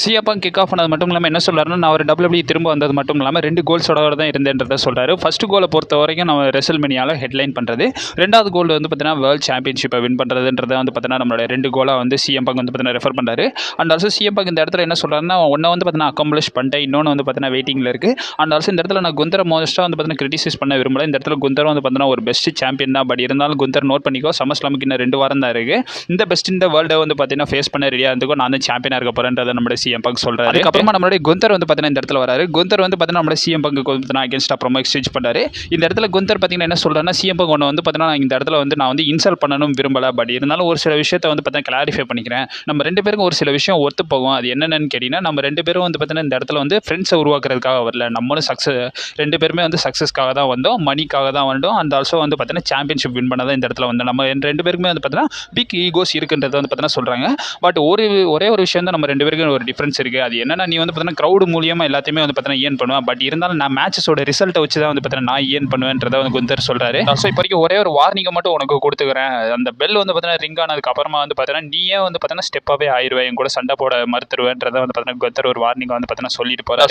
CM bunk kick of பண்ணது மட்டும் இல்லாமல் என்ன சொல்றாருன்னா, நான் ஒரு WWE திரும்ப வந்தது மட்டும் இல்லாமல் 2 கோல்ஸோட தான் இருந்தேன்றதை சொல்றாரு. ஃபர்ஸ்ட் கோலை பொறுத்த வரைக்கும் நம்ம ரெசல்மேனியாவில் ஹெட்லைன் பண்ணுறது, 2வது கோல் வந்து பார்த்தீங்கன்னா வேர்ல்ட் சாம்பியன்ஷிப்பை வின் பண்ணுறதுன்றதை வந்து பார்த்தீங்கன்னா நம்மளோட 2 கோலாக வந்து சிஎம் பங்க் வந்து பார்த்தீங்கன்னா ரெஃபர் பண்ணுறாரு. அண்ட் ஆல்சோ சிஎம் பங்க் இந்த இடத்துல என்ன சொல்றாருன்னா, ஒன்றை வந்து பார்த்தீங்கன்னா அக்கம்ப்ளிஷ் பண்ணிட்டேன், இன்னொன்று வந்து பார்த்தீங்கன்னா வெயிட்டிங்கில் இருக்குது. அண்ட் ஆல்சோ இந்த இடத்துல நான் குந்தரை மோஸ்ட்டாக வந்து பார்த்தீங்கன்னா கிரிட்டிசைஸ் பண்ண விரும்பல. இந்த இடத்துல குந்தர் வந்து பார்த்தீங்கன்னா ஒரு பெஸ்ட் சாம்பியன் தான். பட் இருந்தாலும் குந்தர் நோட் பண்ணிக்கோ, சமஸ்லாமுக்கு இன்னும் 2 வாரம் தான் இருக்குது. இந்த பெஸ்ட் இந்த வேர்ல்டை வந்து பார்த்தீங்கன்னா ஃபேஸ் பண்ண ரெடியாக இருந்துக்கோ, நான் வந்து சாம்பியனாக இருக்க போகிறேன்றதை நம்மளுடைய சிஎம் பங்க் சொல்கிறாரு. அதுக்கப்புறமா நம்மளுடைய குந்தர் வந்து பார்த்தீங்கன்னா இந்த இடத்துல வராரு. குந்தர் வந்து பார்த்தீங்கன்னா நம்மளுடைய சிஎம் பங்க்கு வந்து அகேன்ஸ்டாக ப்ரோமோ எக்ஸ்சேஞ்ச் பண்ணுறாரு. இந்த இடத்துல குந்தர் பார்த்தீங்கன்னா என்ன சொல்கிறாருன்னா, சிஎம் பங்க் ஒன்று வந்து பார்த்தீங்கன்னா இந்த இடத்துல வந்து நான் வந்து இன்சல்ட் பண்ணணும் விரும்பல. பட் இருந்தாலும் ஒரு சில விஷயத்தை வந்து பார்த்தீங்கன்னா கிளாரிஃபை பண்ணிக்கிறேன். நம்ம 2 பேருக்கும் ஒரு சில விஷயம் ஒத்து போகும். அது என்னென்னு கேட்டிங்கன்னா, நம்ம 2 பேரும் வந்து பார்த்தீங்கன்னா இந்த இடத்துல வந்து ஃப்ரெண்ட்ஸை உருவாக்குறதுக்காக வரல. நம்மளும் 2 பேருமே வந்து சக்ஸஸ்க்காக தான் வந்தோம், மணிக்காக தான் வந்தோம். அண்ட் ஆல்சோ வந்து பார்த்தீங்கன்னா சாம்பியன்ஷிப் வின் பண்ண தான் இந்த இடத்துல வந்து நம்ம 2 பேருக்குமே வந்து பார்த்தீங்கன்னா பிக் ஈகோஸ் இருக்குன்றதை வந்து பார்த்தீங்கன்னா சொல்கிறாங்க. பட் ஒரே ஒரு விஷயம் தான் நம்ம 2 பேருக்கும் ஒரு டிஃப்ரென்ஸ் இருக்குது. அது என்னன்னா, நீ வந்து பார்த்தீங்கன்னா க்ரௌடு மூலியமாக எல்லாத்தையுமே வந்து பார்த்தீங்கன்னா ஏர்ன் பண்ணுவேன். பட் இருந்தாலும் நான் மேட்சஸோட ரிசல்ட்டை வச்சு தான் வந்து பார்த்தீங்கன்னா நான் ஏர்ன் பண்ணுவேன்றதை வந்து குந்தர் சொல்கிறாரு. ஸோ இப்போ வரைக்கும் ஒரே ஒரு வார்னிங்கை மட்டும் உனக்கு கொடுத்துக்கிறேன். அந்த பெல் வந்து பார்த்தீங்கன்னா ரிங் ஆனதுக்கு அப்புறமா வந்து பார்த்தீங்கன்னா நீயே வந்து பார்த்தீங்கன்னா ஸ்டெப்பாகவே ஆயிடுவேன், என் கூட சண்டை போட மறுத்துருவேன்றதை வந்து பார்த்தீங்கன்னா குந்தர் ஒரு வார்னிங்கை வந்து பார்த்தீங்கன்னா சொல்லிட்டு போகிறார்.